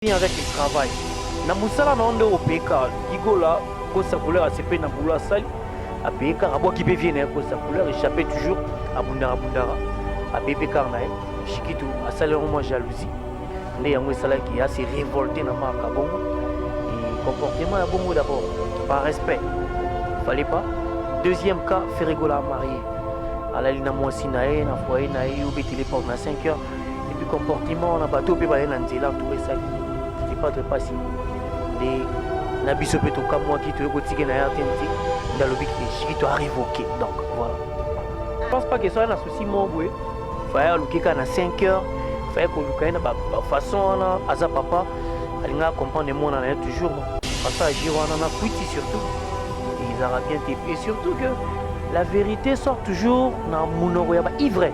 avec le travail. Na musala na onde opeka gigola ko sa couleur a CP na boulot sali apeka abo ki pe vient ko sa couleur échapper toujours à bundara a PPK na chikitu asala moi jalousie ne yango sala qui a se révolté na maka bongo et comportement ya bongo d'abord par respect fallait pas. Deuxième cas faire rigola marié à la lina moi sinae na foyer na ou téléphone na 5 heures et puis comportement na bateau pe ba na nzela tout ça pas très facile. Les nabiso peto comme moi qui te gotike na RTNT dans le but qui te révoqué. Donc voilà. Je pense pas que ça un souci mon boy. Faya lukika na 5 heures, faya ko lukina ba façon na aza papa alinga comprendre mon na toujours parce que agir wana na kwiti surtout. Ils aura bien été et surtout que la vérité sort toujours na munoro ya ba ivre.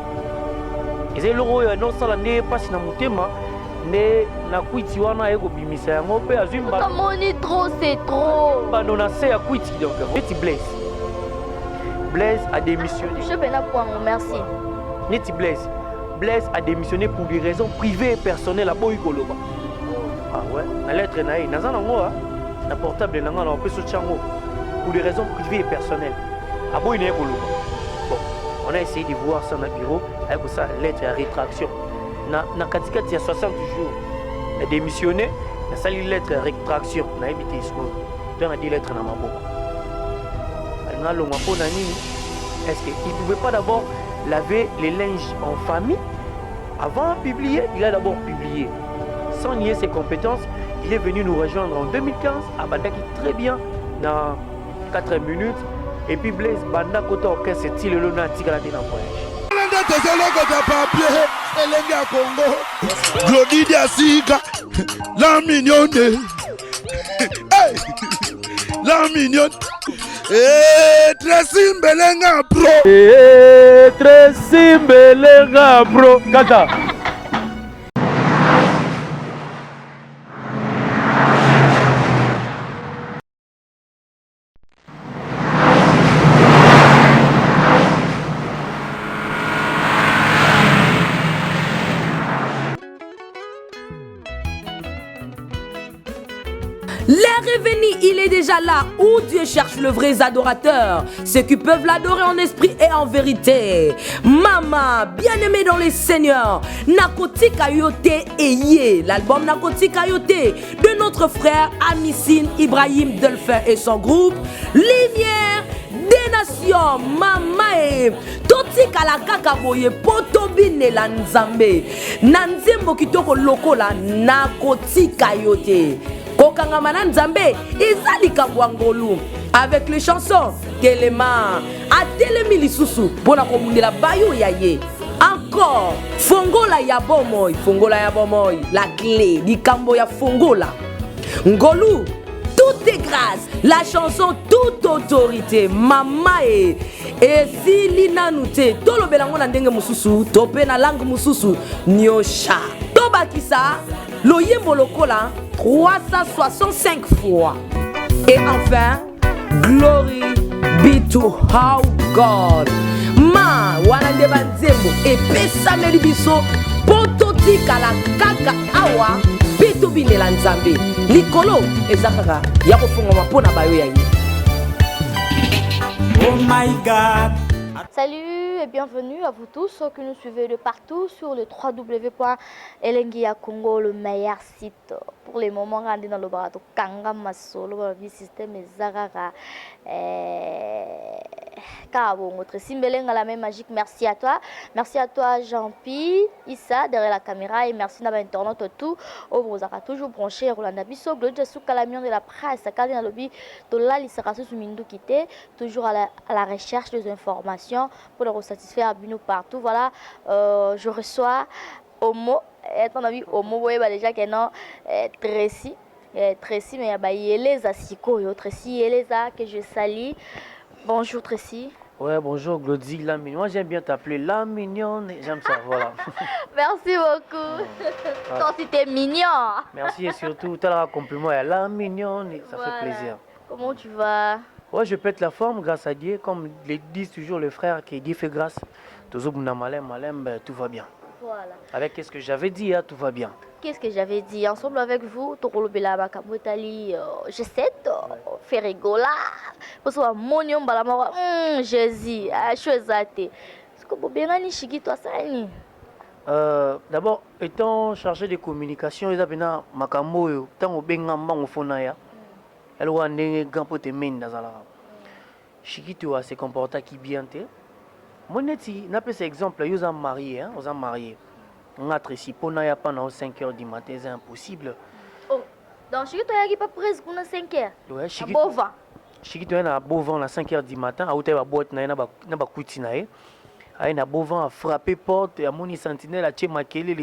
Et c'est l'euro non ça la ne pas na mutema. Ne na kwiti wana eko bimisa yango pe azimba comme on est trop c'est trop bano na se ya kwiti donc Neti Blaise a démissionné. Je vais là pour merci. Neti Blaise a démissionné pour des raisons privées et personnelles à boy koloba. Ah ouais, la lettre naïe naza nango na portable nanga na peso chango pour des raisons privées et personnelles. À boy ne koloba. Bon, on a essayé de voir ça dans le bureau avec ça lettre à rétraction. Na katikati ya 60 jours a démissionné na sali lettre de rétraction na évité school donc a dit lettre na maboko na longa po na nini est-ce qu'il ne pouvait pas d'abord laver les linges en famille avant de publier? Il a d'abord publié sans nier ses compétences. Il est venu nous rejoindre en 2015 à Bandaki très bien dans 4 minutes et puis Blaise Banda Kota Orchestre c'est le lona tigala na voyage Elengi ya Congo, Glody Diasika, la mignonne, hey, la mignonne, Tracy Mbelenga bro, Tracy Mbelenga bro, kata. Les revenus, il est déjà là où Dieu cherche le vrai adorateur, ceux qui peuvent l'adorer en esprit et en vérité. Maman, bien-aimé dans les seigneurs, Nakoti Kayote Eye, l'album Nakoti Kayote de notre frère Amissine Ibrahim Delphin et son groupe Lumière des Nations. Maman, Toti Kalakaka Boye Potobine la Nzambe, Nanzembo Kitoko Lokola Nakoti Kayote. Kokangama Nzambe, Izalika Bwangolu avec les chansons Kelema, Atelemi Lisusu, Bona Komundela Bayo Yaye. Encore Fongola ya Bomoy, la clé, Likambo ya Fongola. Ngolu, tout est grâce, la chanson toute autorité, Mama et si Lina Nute, Tolo Belango Ndenge Mususu, Tope na langue Mususu, Nyosha. Tobakisa, Loyembo Lokola 365 fois. Et enfin, glory be to our God. Ma wana de banzembo et pesa melibiso pototi kala kaka awa pitu binela nzambe likolo ezakaka ya kofunga mapona bayo yayi. oh my God. Salut et bienvenue à vous tous qui nous suivez de partout sur le www.elengia Congo, le meilleur site pour les moments rendus dans le barato Kanga Masolo, le vie système et Zarara. Kabo, notre Simbelenga la même magique. Merci à toi Jean-Pi, Issa derrière la caméra et merci à l'internaute tout. Vous avez toujours branché Rolanda Bisso, Glodja Souka camion de la presse, Kadina Lobby, Tola Lissarasu Mindu Kité, toujours à la recherche des informations pour le satisfaire à Bino partout. Voilà, je reçois Omo, et on a vu Omo, vous voyez déjà qu'il non Tracy, mais il y a les Asiko, Tracy, et les que je salue. Bonjour Tracy. Ouais, bonjour Glody, la mignonne. Moi j'aime bien t'appeler la mignonne, j'aime ça, voilà. Merci beaucoup. Ouais. Toi c'était mignon. Merci et surtout, tu as un compliment à la mignonne, ça fait plaisir. Comment tu vas? Ouais, je pète la forme grâce à Dieu, comme le disent toujours les frères, qui Dieu fait grâce. Toujours malem, tout va bien. Voilà. Avec qu'est-ce que j'avais dit, hein, tout va bien. Qu'est-ce que j'avais dit? Ensemble avec vous, Torolobela Bakamotali, G7, Ferrigola, parce que Monium Balamora, Jésus, Chouezate. Est-ce que vous bien ni chiki toi ça ni? D'abord, étant chargé de communication, ils avaient un makambo, tant au bengamba au fonaya. Elle a un grand te main dans la. Chikito a se comporta qui bien te. Moi, n'a pas cet exemple, ils ont marié, hein, ils ont marié. On a ici, ponaya pendant 5 h du matin, c'est impossible. Oh, donc Chikito a pas presque pour 5 h. Ouais, Chikito a beau vent à 5 h du matin, à hauteur de boîte, n'a pas coutinaé. Il y a beau vent à frapper porte, à mon sentinelle, à tchémakele,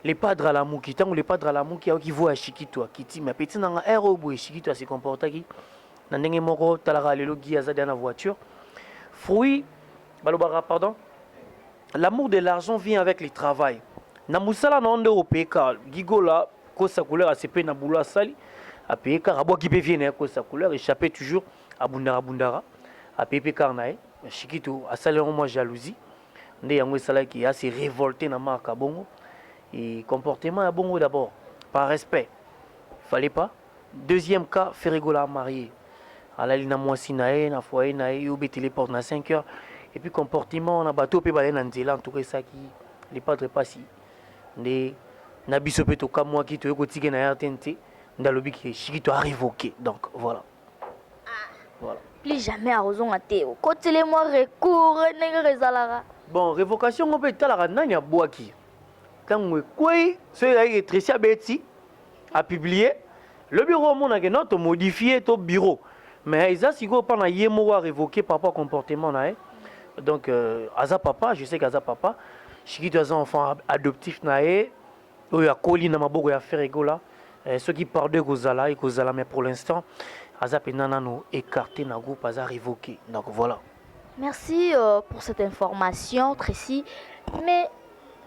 les padres à la mouki. Tant que les padres à la mouki, qui voient Chikito, qui dit, mais petit dans un aérobo, Chikito se comporte qui. Dans un moro, talara le logi à la voiture. Fruit, balobara, pardon. L'amour de l'argent vient avec le travail. Na musala na onde au peka, gigola, kosa couleur à sepe na boula sali, à peka, à bois qui peut venir kosa couleur, échapper toujours à bundara, à pepe karnae. Chikito a salé moi jalousie ndé yango sala qui a se révolté na marka bongo et comportement à bongo d'abord par respect fallait pas. Deuxième cas, Ferrigola marié à la lina moisi nae na foyer nae yo téléporte na 5 h et puis comportement na bateau pe balé na nzela en tout cas ça qui les padres pas si ndé na biso pe to ka moi qui to ko tike na RTNT ndalobi ki Chikito a révoqué donc voilà. Voilà. Plus jamais à raison à Théo. Côté-les-moi recours, n'est-ce. Bon, révocation, on peut être là, il y a bois qui. Quand on quoi, c'est Tricia Betty a publié. Le bureau, on a notre modifié ton bureau. Mais ça, si on prend un yémo à révoquer par rapport au comportement, donc, Aza Papa, je sais qu'Aza Papa, Chikito a un enfant adoptif, il y a Colline, il y a Ferrigola. Ceux qui parlent de Gozala et Gozala, mais pour l'instant, Aza Penana nous écarté dans le groupe, Aza révoqué. Donc voilà. Merci pour cette information, Tracy. Mais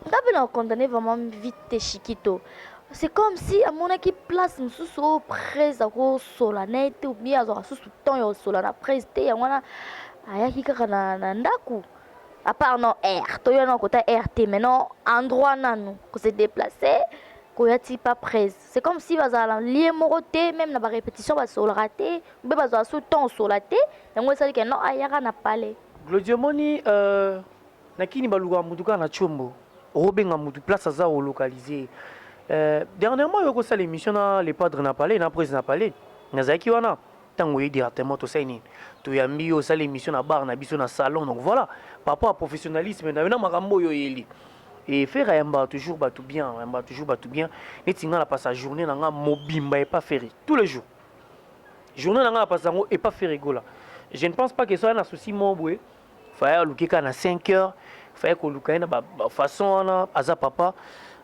d'abord, on condamne vraiment vite Chikito. C'est comme si à mon équipe place nous sous près à solennité ou bien à sous temps au solana près et on a ayaki kana nandaku. À part non R, toi y a un côté RT, mais non endroit nanou qu'on s'est déplacé. Pas prise. C'est comme si vous avez lié moroté, même dans la répétition, vous avez raté, vous avez sous temps sur la tête, et moi, ça dit que non, ailleurs, n'a pas les. Glodiomoni, nakini baluga mutuka na chombo, robenga mutu place à au localisé. Dernièrement, il y a eu l'émission, les padres n'a pas les, n'a prise n'a pas les. Nazaki wana, tant que directement tout ça, tu as mis au salon l'émission na bar, na biso na salon, donc voilà. Par rapport au professionnalisme, na makambo yo yeli. Et faire un toujours tout bien, et si on a passé la journée dans un mobimba et pas ferré tous les jours. Journée dans un passé et pas ferré gola. Je ne pense pas que ce soit un souci moboué. Faut looker à 5 h, faut que looker na façon Aza Papa,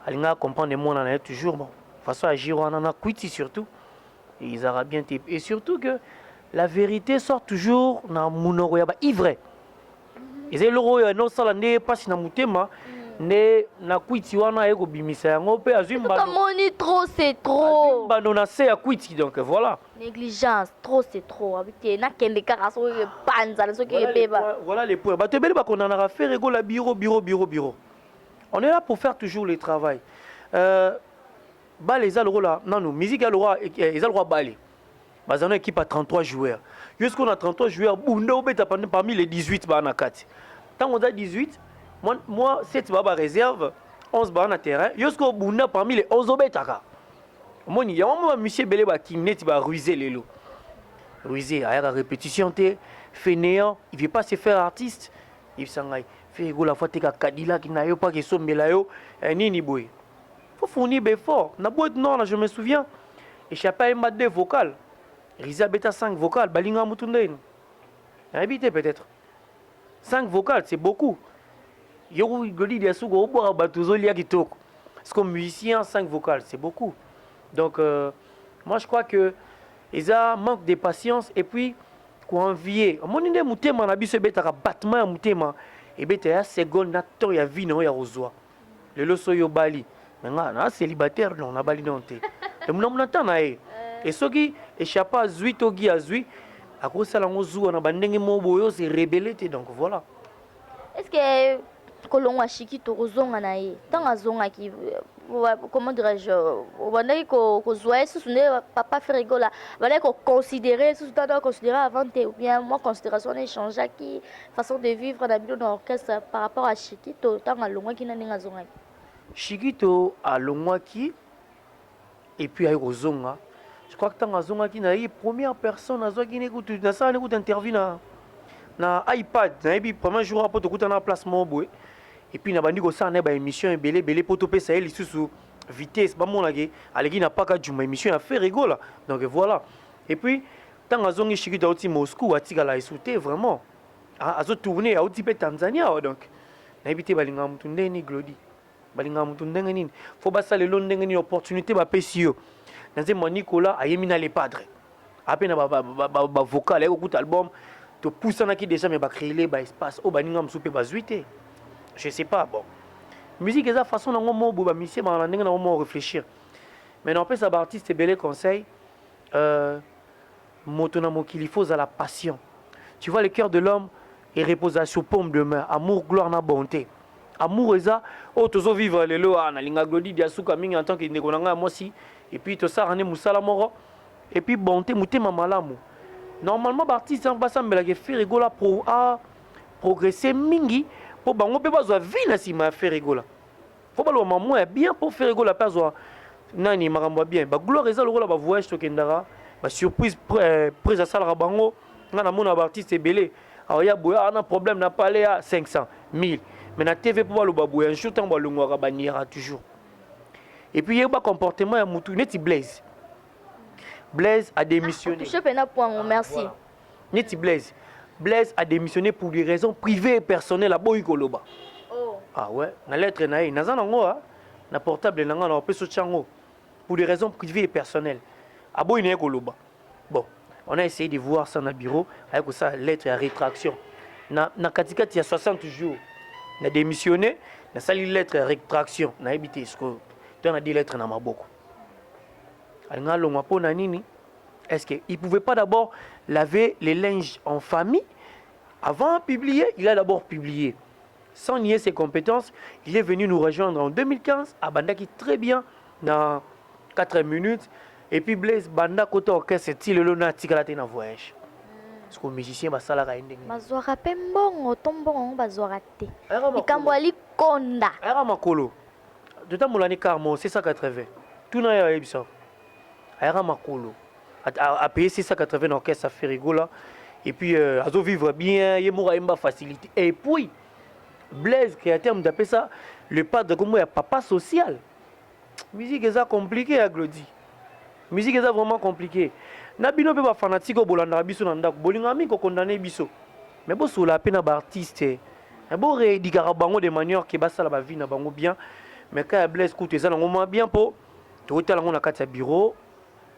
alinga comprendre moi on toujours bon. Façon agir on a quitté surtout. Et ils aura bien et surtout que la vérité sort toujours dans mon ya ba ivre. Et c'est l'euro non ça l'année passe na mutema. Ne na kwiti wana eko bimisa yango pe azimba moni trop c'est trop azimba na se ya kwiti donc voilà négligence trop c'est trop avec na kende karaso panza na soki beba voilà les points bato bele ba konana faire ego la bureau on est là pour faire toujours le travail ba les alro là non musique alro les alro balé bazana équipe à 33 joueurs jusqu'on a 33 joueurs bunda obeta parmi les 18 ba na kati tant on a 18. Moi, 7 baba réserve, 11 baba na terrain. Yosko bunda parmi les 11 obetaka. Moi, il y a un monsieur Beleba qui net va ruiser les lots. Ruiser, à la répétition, fainéant, il ne veut pas se faire artiste. Il s'engage. Fait la fois que Kadila qui n'a pas que son melayo, ni boy. Faut fournir effort. Na boîte non, je me souviens. Échappé à un 2 vocal. Risa beta 5 vocales, balinga mutunde. Habité peut-être. 5 vocales, c'est beaucoup. Yo goli dia sugo boa batuzolia kitoko. Parce que musicien 5 vocales, c'est beaucoup. Donc moi je crois que ils ont manque de patience et puis quoi envier. Mon inde mutema na biso betaka battement mutema et beta ya seconde na to ya vie no ya rozwa. Le loso yo bali. Menga na célibataire non na bali non te. Et mon n'entend na et ceux qui échappent à zui togi à zui à cause ça la mozu na bandenge mo boyo c'est rebellé donc voilà. Est-ce que kolongwa shiki tokozonga na ye ntango azongaki comment dirais-je obandaki kozwa ye susu nde papa ferigola bandaki koconsidere susu tata considéré avant te ou bien moi considération na échangeaki façon de vivre na bino na orchestre par rapport à shikito ntango alongwaki na ndenge azongaki shikito alongwaki et puis ayi kozonga je crois que ntango azongaki na ye première personne azwaki nekutu nasala nekutu interview na ipad nayebi premier jour apo tokutana na place moko boye et puis na bandi kosala na baémission ebele mpo topesa ye lisusu vitesse bamonake aleki na paka juma émission ya ferigola donc voilà et puis ntango azongi shikito auti moscou atikala esu te vraiment azotourne auti mpe tanzania awa donc nayebi te balingaka motu ndenge nini glodi balingaka motu ndenge nini fo basala lelo ndenge nini opportunité bapesi yo na nzembo ya nicolas ayemi na le padre ape na bavocal aye kokuta album topusanaki déjà me bacréele baespace oyo baninga mosusu mpe bazwi te je sais pas bon musique eza façon nango moko boye bamisie bana na ndenge nango moko réfléchir mais naopesa baartiste ebele conseil moto na mokili faut ozala passion tu vois le cœur de l'homme et repose sur paume de main amour gloire na bonté amour eza oyo tozovivre lelo nalinga glodi diasuka mingi en tant que ndeko na ngai ya mwasi et puis tosala nde mosala moko et puis bonté motema malamu normalement baartiste basambelaka ferigola progresser mingi mpo bango mpe bazwa vi na nsima ya ferigola fo baloba mamwa ya bien mpo ferigola mpe azwa nani makambo ya bien bagloire eza lokola bavoyage tokendaka basurprise prise asalaka bango nga namona baartiste ebele aoya boye ana problème na pale ya 500 1000 mais na tv mpo baloba boye un jour ntango balongwaka baniera toujours et puis yeba comportement ya mutu neti Blaise a démissionné. Je fais un point, merci. Voilà. Neti Blaise a démissionné pour des raisons privées et personnelles à Boïkoloba. Oh. Ah ouais, na lettre naïe, na zanango na portable nanga na peso chango pour des raisons privées et personnelles à Boïkoloba. Bon, on a essayé de voir ça dans le bureau avec ça lettre à rétraction. Na katikati il y a 60 jours. Na démissionné, na sali lettre à rétraction, na habité ce que tu as des lettres na maboko. Est-ce qu'il ne pouvait pas d'abord laver les linges en famille avant de publier? Il a d'abord publié. Sans nier ses compétences, il est venu nous rejoindre en 2015 à Bandaki très bien dans 4 minutes. Et puis Blaise Banda Koto Orchestre, c'est le lona tikalate na voyage. Parce que le musicien va salara endeng. Bazwara pembongo tombongo bazwara te. Ikambwali konda. Era makolo. De temps molani carmo 680. Tout na ya ebisa. Era makolo a payé 680 dans caisse à Ferigola et puis à vivre bien il y a facilité et puis Blaise créateur m'appelle ça le padre comme il y a papa social musique est ça compliqué à Glody musique est ça vraiment compliqué na bino pe ba fanatique au bolanda biso na ndako bolinga mi ko condamner biso mais bo so la peine ba artiste et bo rédikara bango de manière que ba sala ba vie na bango bien mais quand Blaise coûte ça na ngoma bien po to tala ngona kati ya bureau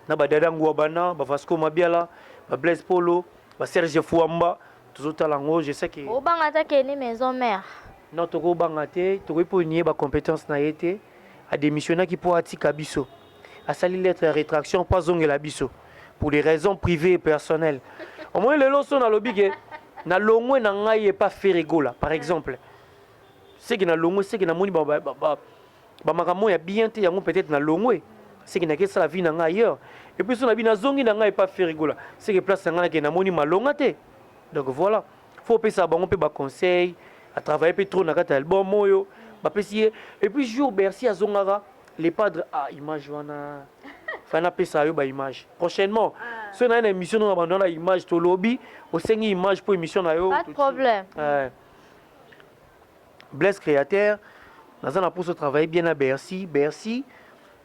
na badada ngwabana ba Vasco Mabiala ba Blaise Polo ba Serge Fouamba tozotala ngo je sais que obanga ta ni maison mère non toko banga te toko po nier ba compétence na yete a démissionné qui pour atika biso a sali lettre de rétraction pas zongela biso pour des raisons privées et personnelles au moins les leçons na lobby que na longwe na ngai pas Ferigola par exemple c'est que na longwe c'est que na moni ba makamo ya bien te yango peut-être na longwe c'est que na kesa la vie nanga ailleurs et puis son abi na zongi nanga et pas Ferigola c'est que place nanga ke na moni malonga te donc voilà faut pesa bango pe ba conseil à travailler pe trop na kata album moyo ba pesier et puis jour Bercy a zongara les padres image wana fana pesa yo ba image prochainement si on a une émission on abandonne la image to lobby au sengi image pour émission na yo pas de problème Blaise créateur nazana pour se travailler bien à Bercy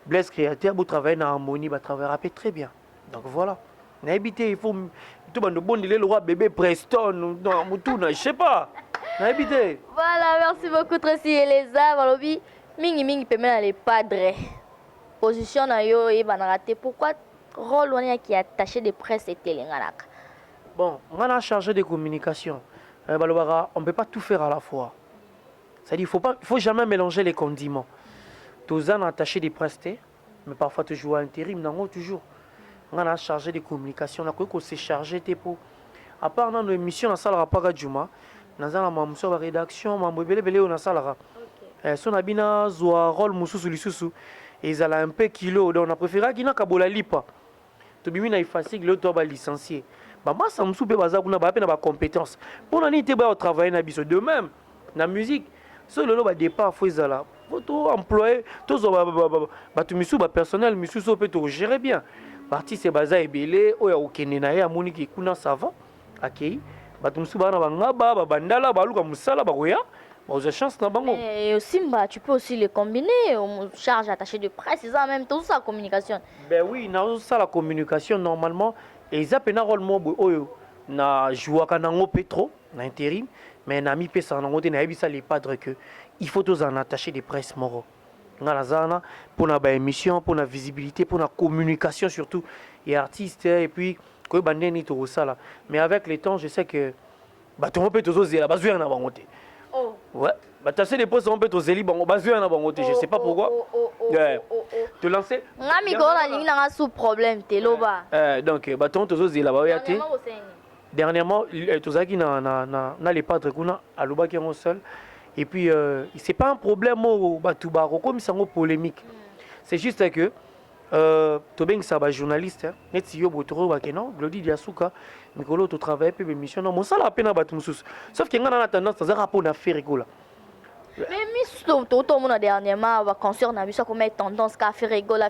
Blaise créateur, vous travaillez en harmonie, vous travaillez très bien. Donc voilà. N'habitez, il faut tout le monde le roi bébé Preston, non, Moutouna, je sais pas. N'habitez. Voilà, merci beaucoup Tracy Eleza. Valobi, mingi peut mettre les padres. Position na yo et banarate. Pourquoi rôle on est qui est attaché de presse et télé? Bon, on a chargé de communication. On ne peut pas tout faire à la fois. C'est-à-dire, il faut jamais mélanger les condiments. Tous en attaché des prestés, mais parfois tu joues à intérim, non, toujours. On a chargé de communication, on a quoi qu'on s'est chargé pour. À part dans l'émission, on a salle Rapaga Juma, naza na mamuso ba rédaction mambo ebele on asalaka so na bina zwa rôle mususu lisusu ezala un peu kilo donc on a préféré kina kabola lipa to bimi na ifasik le to ba licencié ba masa musu pe baza kuna ba pe na ba compétence pour na nité ba travailler na biso de même na musique so lelo ba départ faut ezala faut employer to zo ba tu misu ba personnel misu so pe to gérer bien parti c'est baza ebele oya okende na ye amoni ki kuna ça va akei bato musu bana bangaba babandala baluka musala bakoya baoza chance na bango. Et aussi tu peux aussi les combiner charge attachée de presse c'est ça en même temps ça communication. Ben oui na ça la communication normalement et ça pena rôle mo oyo na jouaka nango petro na intérim mais na mi pesa nango te na yebisa les padres que il faut tous en attacher des presse moro ngala zana pour na ba émission pour na visibilité pour na communication surtout et artistes et puis ko bandeni to sala mais avec le temps je sais que ba to peut tous zela bazuya na bango te oh ouais ba tasser des postes on peut tous zeli bango bazuya na bango te je sais pas pourquoi te lancer ngami ko na lingi na sous problème te loba donc ba to tous zela ba ya te dernièrement tozaki na les padres kuna aloba ki ngo seul et puis c'est pas un problème au batuba comme ça polémique c'est juste que tobeng ça ba journaliste net si yo botoro ba kenon Glody Diasuka mikolo to travailler pe émission non mon sala pena batu mususu sauf que ngana na tendance ça rapport na faire rigola mais misto to mon dernièrement va concert na biso comme tendance ka faire rigola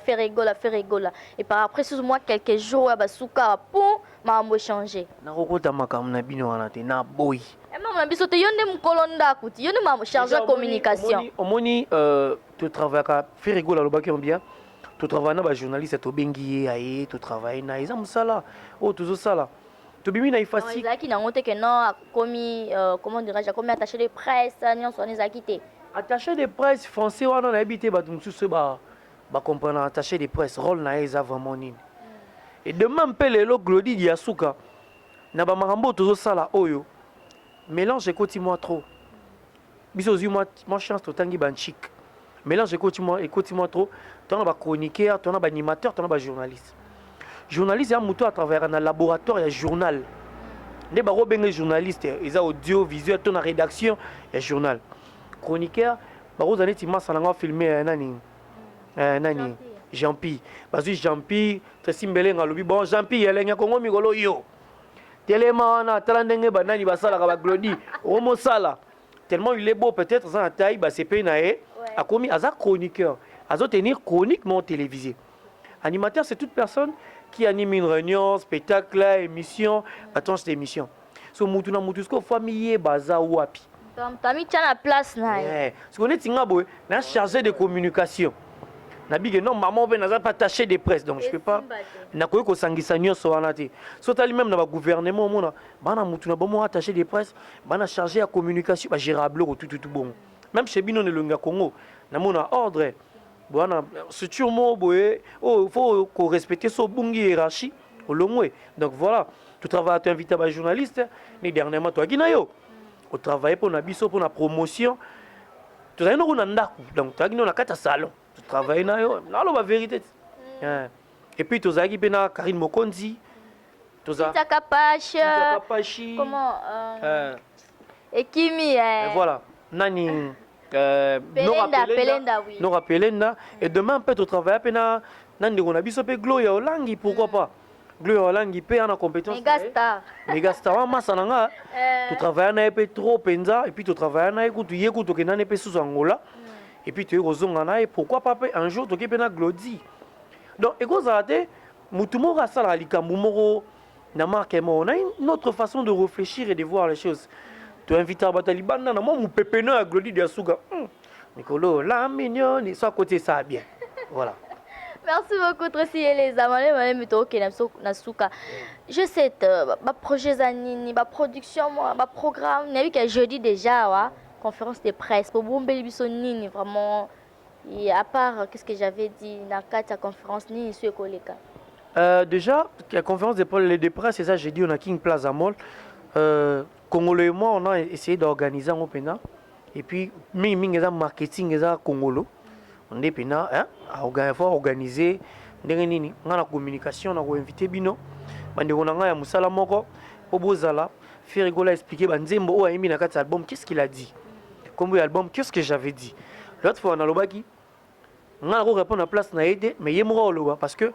et par après sous moi quelques jours ba suka pour mambo changer na kokota makam na bino wana te na boy maman na biso te yonde mukolonda kuti yonde mambo charger communication omoni to travailler ka faire rigola lo ba ki bien tu travailles na journaliste to bengi aye tu travailles na eza musala o tuzo sala to bimi na ifasi ezaki na ngote que non commis comment dirais-je commis attaché de presse nyonso on ezaki te attaché de presse français wana na habité ba mususu ba comprendre attaché de presse rôle na eza vraiment nini et de même pe lelo Glody Diasuka na ba makambo tuzo sala oyo mélange ekoti moi trop biso zi moi chance to tangi ban chic mélange ekoti moi trop tu as chroniqueur, tu as animateur, tu as journaliste. Journaliste, il y a un mouton à travers un laboratoire, il y a un journal. Les barreaux ben journalistes, ils ont audio, visuel, tu as rédaction, il y a journal. Chroniqueur, barreaux années tu m'as filmé nani Jean-Pi. Parce que Jean-Pi, très simbelé dans le bon Jean-Pi, il y a un Congo migolo yo. Tellement on a talendenge banani basala ka Glody, homo sala. Tellement il est beau peut-être ça en taille, bah c'est penaé. A commis à chroniqueur. À tenir chroniquement télévisé. Animateur, c'est toute personne qui anime une réunion, spectacle, émission, attends cette émission. So mutuna mutusko famille baza wapi. T'as mis la place na. Ce qu'on est tinga boy, na chargé de communication. Na bige non maman ben n'a pas attaché de presse donc je peux pas. Na koyo ko sangisa nyonso wana te. So tali même na ba gouvernement mona, bana mutuna bomo attaché de presse, bana chargé à communication, ba gérable tout bon. Même chez Bino le Congo, na mona ordre. Bon, c'est sûrement il faut respecter son bon hiérarchie au long. Donc voilà, tu travailles à t'inviter à un journaliste, mais dernièrement, toi qui n'as pas, tu travailles pour la promotion, tu as donc tu as un salon, tu travailles dans la vérité. Et puis tu as Karine Mokonzi, tu as Kapachi, comment et Kimi, voilà, Nani. Pelenda, oui. Nora Pelenda. Et demain, peut-être travailler à Nandi Ronabiso, Gloria Olangi, pourquoi pas? Gloria Olangi, paye en compétence. Megastar, Massananga. Tu travailles à Petro, Penza, et puis tu travailles à Écoute, tu écoutes, tu es un sous Angola. Et puis tu es aux Ongana, et pourquoi pas un jour, tu es un Glody. Donc, écoute, ça a été, Moutumo Rassala, Likamumoro, Namarkemo, on a une autre façon de réfléchir et de voir les choses. Tu invites à Bataliban, non, moi, mon pépéneux à Glody Diasuka. Nicolo, la mignonne, soit côté ça bien. Voilà. Merci beaucoup, Tracy et les amis. Je sais, ma projet Zanini, ma production, ma programme, il y a eu qu'un jeudi déjà, conférence de presse pour Bombé Bissonini, vraiment. Et à part, qu'est-ce que j'avais dit, dans la conférence, ni sur les déjà, la conférence de presse, c'est ça, j'ai dit, on a King Plaza Mall. Congolais et moi, on a essayé d'organiser un open. Et puis, marketing et Congolo. On est pena, faut organiser. On a la communication, on a invité Bino. On a musala moko, obozala, fait rigoler expliquer banzembo o aimi na kati album qu'est-ce qu'il a dit comme album qu'est-ce que j'avais dit l'autre fois on a lobaki on a répondre à place na aidé mais yemo loba parce que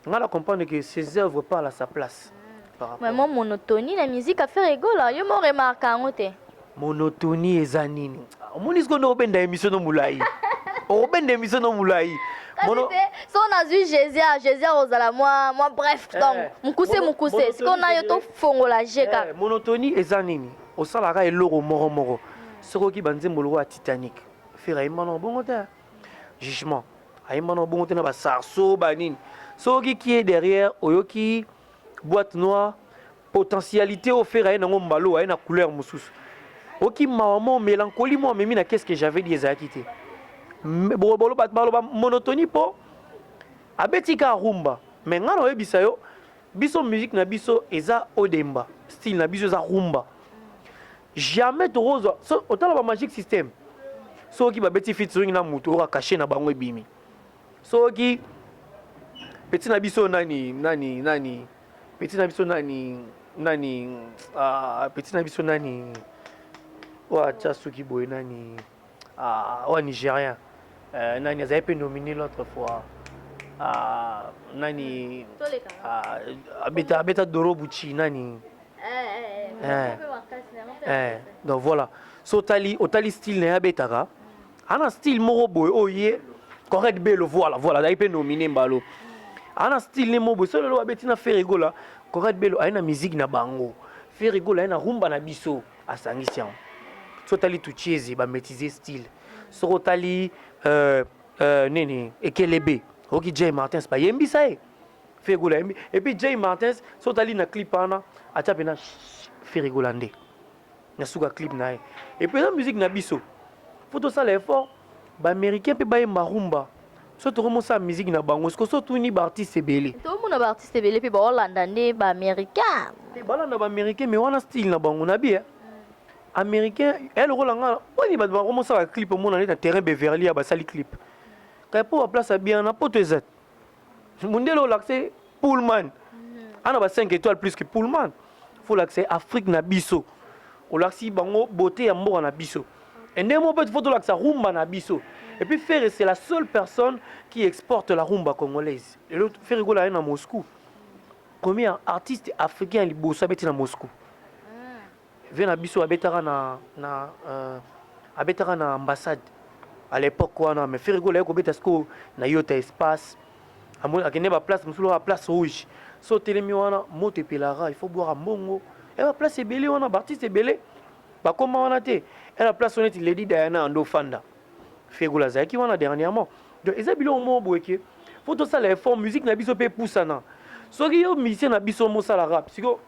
on a comprendre que ses œuvres parlent à sa place. Mais moi monotonie la musique a fait rigoler yo mo remarque ngote monotonie ezanini omonisiko ndo obenda émission no mulai obenda émission no mulai si on a vu Jésus Rosala moi bref donc mukuse c'est qu'on a yo to fongola jeka monotonie ezanini osalaka eloko moro soki banzembo lo a Titanic fera imano bongo te jugement aimano bongo te na ba sarso banini soki qui est derrière oyoki boîte noire potentialité au fera na ngombalo na couleur mususu oki maman mélancolie moi memi na qu'est-ce que j'avais dit ezakité bolo monotonie po abetika rumba mais ngana oyebisa yo biso musique na biso eza odemba style na biso eza rumba jamais torozo so otala ba magic system soki babeti featuring na mutu oka caché na bango ebimi soki petit na biso nani petit na biso petit na biso nani wa tsuki boy nani wa nigérien nani azali pe nominé l'autre fois nani abeta Dorobuchi nani donc voilà so otali style na abetaka ana style moko boy oye correct belo voilà azali pe nominé mbalo ana style ne moko boy so lelo abeti na fait rigola correct belo aina musique na bango fait rigola aina rumba na biso asangisi yango so otali tuchiezi ba maîtriser style so otali nini ekelebe oki Jay Martins ba yembisa e fait rigola et puis Jay Martins so otali na clip ana atia pena fait rigola nde na suka clip na et puis la musique na biso faut tout ça l'effort ba américain pe ba yemba rumba so to comment ça musique na bango ce que so tuni ba artiste belé to mo na ba artiste belé pe ba Hollanda nde ba américain te bala na ba américain mais wana style na bango na bien américain elle rolanga oni ba comment ça clip mo na na terrain Beverly ba sali clip ka pour place bien na poto ezat mundelo l'accès Pullman ana ba 5 étoiles plus que Pullman faut l'accès Afrique na biso o l'accès bango beauté ya mboka na biso et ndemo peut photo l'accès rumba na biso et puis Ferre c'est la seule personne qui exporte la rumba congolaise et l'autre Ferre gola na Moscou combien artiste africain liboso abeti na Moscou vient na biso abetaka na ambassade à l'époque wana mais Ferre gola ko beta sko na yota espace akende ba place musulo ba place rouge so telemi wana moto pelara il faut boire à mbongo et la place est belé wana artiste est belé ba comment wana te et la place honnête Lady Diana ando fanda Fegola zaki wana dernièrement donc ezabilo mo boeke faut tout ça les formes musique na biso pe poussana soki yo musicien na biso mo sala rap siko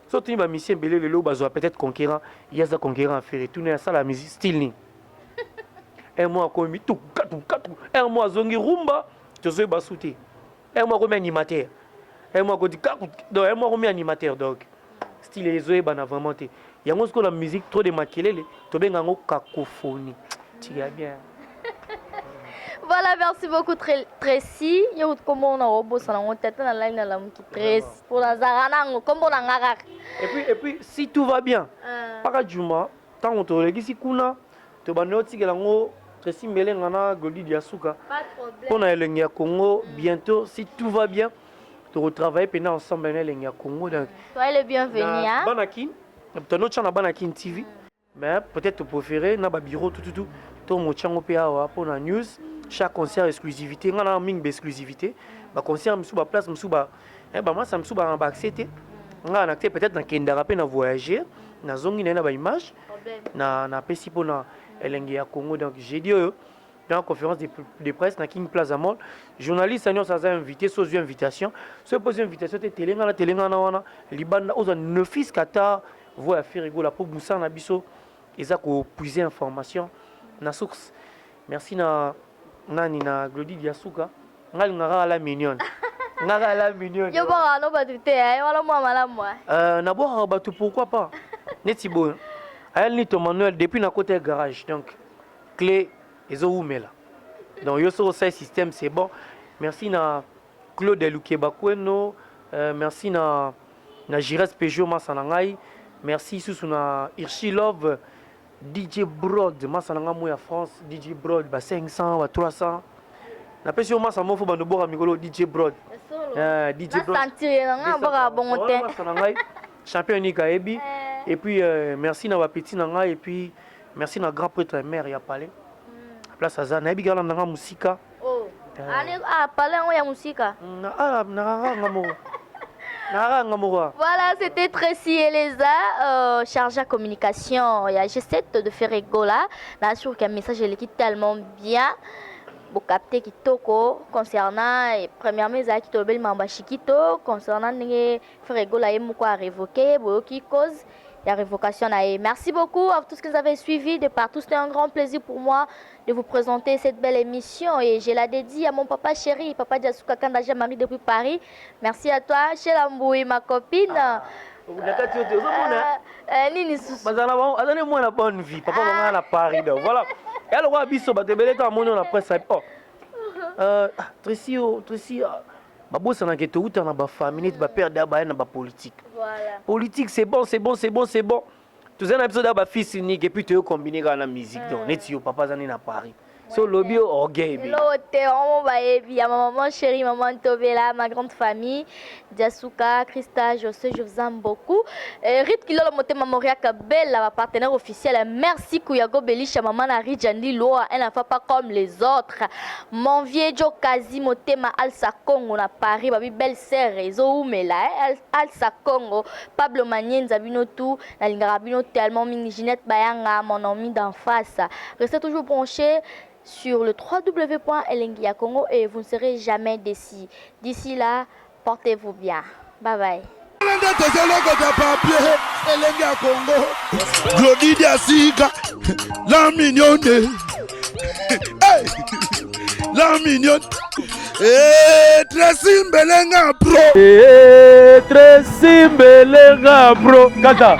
so tini ba musicien belé lelo bazo peut-être conquérant il y a ça conquérant faire tourner ça la musique style ni et moi comme tout et moi zongi rumba je suis basouté et moi comme animateur et moi ko di donc et moi comme animateur donc style les oe bana vraiment te yango ce que la musique trop de makelele to benga ngo cacophonie tu vois bien. Voilà, merci beaucoup Tracy. Yo comment on a robot ça on tête dans la ligne la qui Tracy pour la zarana comme on a et puis si tout va bien para juma tant on te regisi kuna to banoti gelango Tracy melengana Goldi Diasuka pas de problème pour na lengia Congo bientôt si tout va bien to retravailler pendant ensemble na lengia Congo donc toi le bienvenu hein Banakin to no chana Banakin TV mais peut-être préféré na ba bureau tout to mo chango pe awa pour na news chaque concert exclusivité ngana ming be exclusivité ba concert musu ba place musu ba ba moi ça musu ba accepter ngana accepter peut-être na kendara pe na voyager na zongi na ba image na pesi pour na elenge ya Congo donc j'ai dit dans la conférence de presse na King Plaza Mall journaliste senior ça a invité sous invitation ce pose invitation te telengana wana libanda oza ne fils kata voya faire rigola pour boussa na biso eza ko puiser information na source merci na nani na Glody Diasuka ngali ngara la mignonne ngara la mignonne yo ba no ba tute wala mo malamu na bo ba tout pourquoi pas neti bon elle ni to manuel depuis na côté garage donc clé ezo umela donc yo so ça système c'est bon merci na Claude Lukeba Kweno merci na Jires Peugeot Masanangai merci susuna Irshi Love DJ Broad masananga mo ya France DJ Broad ba 500 ba 300 na pesi o masa mo fo bando boka mikolo DJ Broad DJ Broad sentir nga boka bongo te masananga champion ni kaebi et puis merci na ba petit nanga et puis merci na grand prêtre mère ya palais place azana ebi gala nanga musika oh ale palais ya musika Voilà, c'était Tracy Eleza, chargée à communication. Il y a G7 de Ferregola. Là, je trouve qu'un message est tellement bien. Vous captez qui toko concernant première mise à qui tobel mamba chikito concernant Ferregola et mouko à révoquer, qui cause la révocation. Merci beaucoup à tous ceux qui nous avez suivis de partout. C'était un grand plaisir pour moi de vous présenter cette belle émission et je la dédie à mon papa chéri, papa Diasuka Kandaja Marie depuis Paris. Merci à toi, Chela Mboui, ma copine. Nini Soussou. Moi la bonne vie, papa va à Paris. Voilà. Et alors, Abisso, bah, t'es belle, t'as mon nom après ça. Tracy, ma bosse en a été où t'en as ma famille, tu vas perdre la politique. Voilà. Politique, c'est bon. Tout un épisode de fils unique et puis tu as combiné avec la musique. Donc, net yo papa zani na Paris. So lobby orgueil. Maman chérie, maman Tovela, ma grande famille, Diasuka, Christa, José, je vous aime beaucoup. Rit Kilo Mote Mamoria Kabel, la partenaire officielle. Merci Kouyago Belisha, maman Nari Jandi Loa, elle n'a pas comme les autres. Mon vieux Joe Kazi Motema Alsa Congo na Paris, babi belle sœur réseau Oumela, Alsa Congo, Pablo Manien Zabino tout, la Lingarabino tellement mini Ginette Bayanga, mon ami d'en face. Restez toujours branchés sur le www.elengia-congo et vous ne serez jamais déçus. D'ici là, portez-vous bien. Bye bye. La mignonne. Hey, la mignonne. Tracy Mbelenga bro. Tracy Mbelenga bro. Kata.